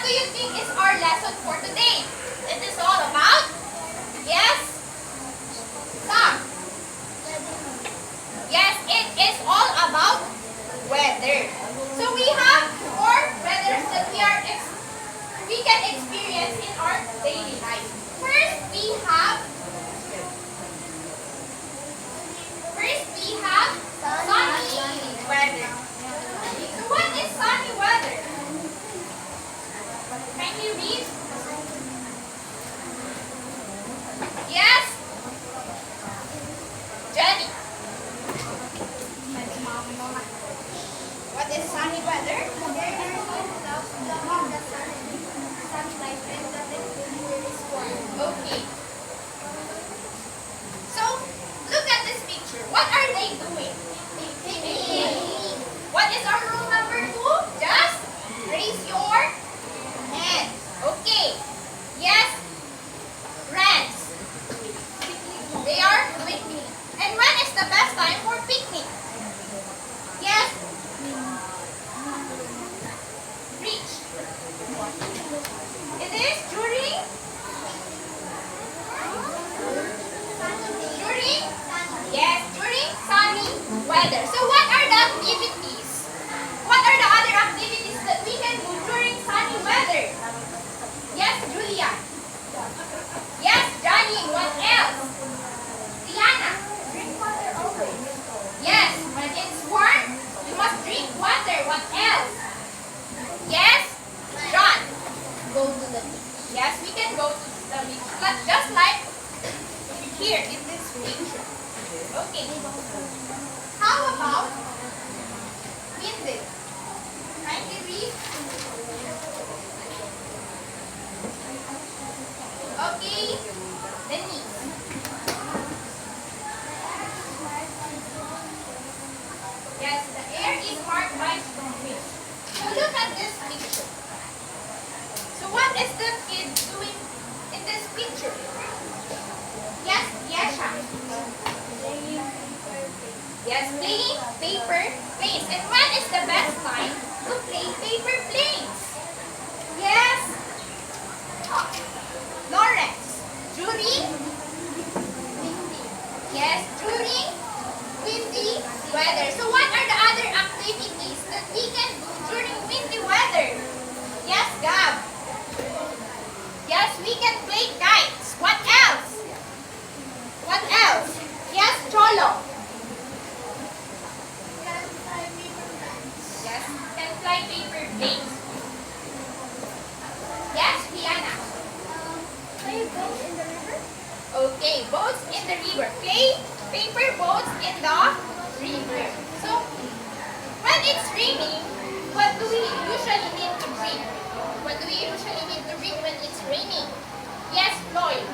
do you think is our lesson for today? It is all about, yes, sun. Yes, it is all about weather. So we have four weathers that we can experience in our daily life. First, we have sunny weather. So what is sunny weather? Can you read? Yes? Jenny. What is sunny weather? Okay. So, look at this picture. What are they doing? What is our rule number 2? Just raise your hand. Okay. Yes. Friends. They are picnic. And when is the best time for picnic? Yes. Reach. It is during sunny weather. So what are the activities? What are the other activities that we can do during sunny weather? Yes, Julia. Yes, Johnny. What else? Tiana. Drink water always. Yes, when it's warm, you must drink water. What else? Yes, John. Go to the beach. Yes, we can go to the beach. Just like here in this picture. Okay. How about windy? Can you read? Okay. Denise. Yes, the air is marked by strong winds. So look at this picture. So what is the kid doing in this picture? Yes, Yesha. Yes, playing paper planes. And when is the best time to play paper planes? Yes. Lawrence. During? Yes, during windy weather. So what are the other activities that we can do during windy weather? Yes, Gab. Yes, we can play kites. What else? What else? Yes, Cholo. Yes, can fly paper planes. Yes, Rihanna. Play boats in the river? Okay, boats in the river. Play paper boats in the river. So, when it's raining, what do we usually need to drink? What do we usually need to drink when it's raining? Yes, Lloyd.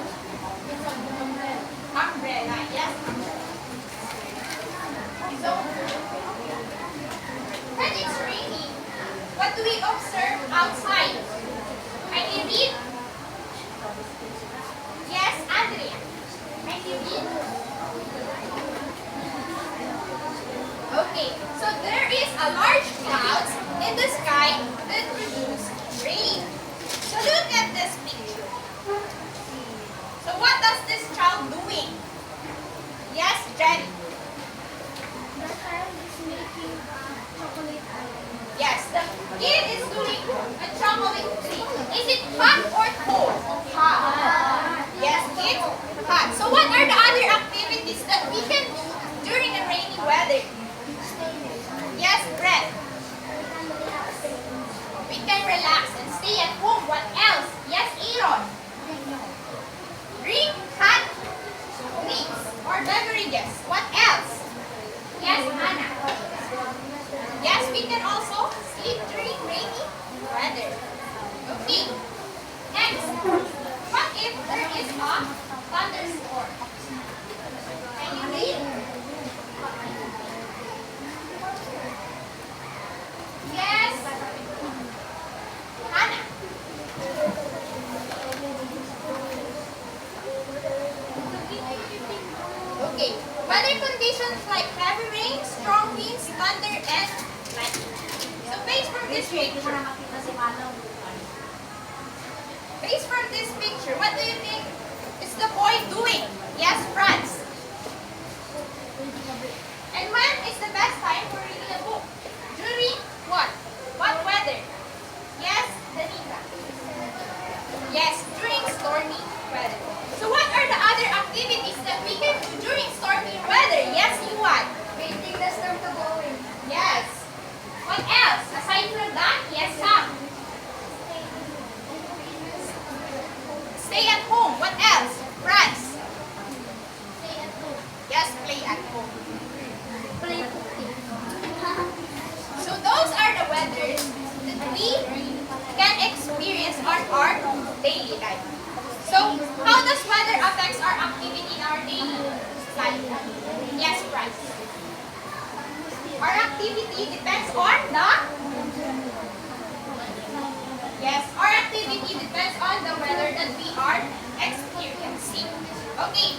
Umbrella. Yes, umbrella. So, when it's raining, what do we observe outside? Can you read? Yes, Andrea. Can you read? Okay, so there is a large cloud in the sky that produce rain. So look at this picture. So what does this child doing? Yes, Jenny. The child is making chocolate island. Yes, the kid is doing a chocolate tree. Is it hot or cold? Hot. Yes, it's hot. So what are the other activities that we can do during the rainy weather? Yes, Brett. We can relax and stay at home. What else? Yes, Aaron. Drink hot drinks or beverages. What else? Yes, Anna. Yes, we can also sleep during rainy weather. Okay. Next, what if there is a thunderstorm? Can you read? Yes. Hannah. Okay. Weather conditions like heavy rain, strong winds, thunder, and lightning. So based from this picture, Based from this picture, what do you think is the boy doing? Yes, Franz. And when is the best time for reading a book? During what? What weather? Yes, Danica. Yes, during stormy weather. So what are the other activities that we can do during stormy weather? Yes, Yuan. Waiting the storm to go away. Yes. What else? Aside from that, yes, Sam. Stay at home. What else? Franz. Stay at home. Yes, play at home. Play cooking. So those are the weathers that we can experience on our daily life. So how does weather affects our activity in our daily life? Yes, Franz. Our activity depends on the our activity depends on the weather that we are experiencing. Okay.